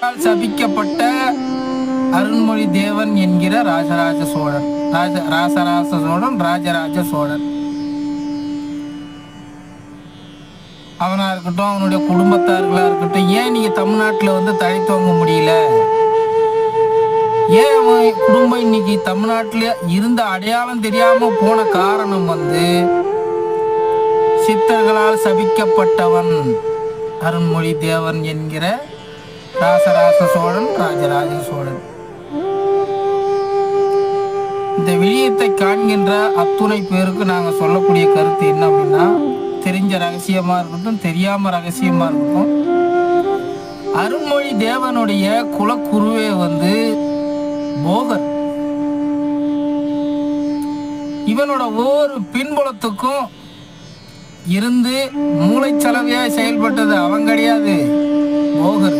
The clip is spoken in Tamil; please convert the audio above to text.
சபிக்கப்பட்ட அருண்மொழி தேவன் என்கிற ராஜராஜ சோழன். ராஜராஜ சோழன் அவனா இருக்கட்டும், அவனுடைய குடும்பத்தார்களா இருக்கட்டும், ஏன் நீங்க தமிழ்நாட்டில் வந்து தழைத்தோங்க முடியல? ஏன் அவன் குடும்பம் இன்னைக்கு தமிழ்நாட்டில் இருந்த அடையாளம் தெரியாம போன காரணம் வந்து சித்தர்களால் சபிக்கப்பட்டவன் அருண்மொழி தேவன் என்கிற ராசராச சோழன், ராஜராஜ சோழன். இந்த விழியத்தை காண்கின்ற அத்துணை பேருக்கு நாங்க சொல்லக்கூடிய கருத்து என்ன அப்படின்னா, தெரிஞ்ச ரகசியமா இருக்கட்டும், தெரியாம ரகசியமா இருக்கட்டும், அருண்மொழி தேவனுடைய குலக்குருவே வந்து போகர். இவனோட ஒவ்வொரு பின்புலத்துக்கும் இருந்து மூளைச்சலவையா செயல்பட்டது அவன் கிடையாது, போகர்.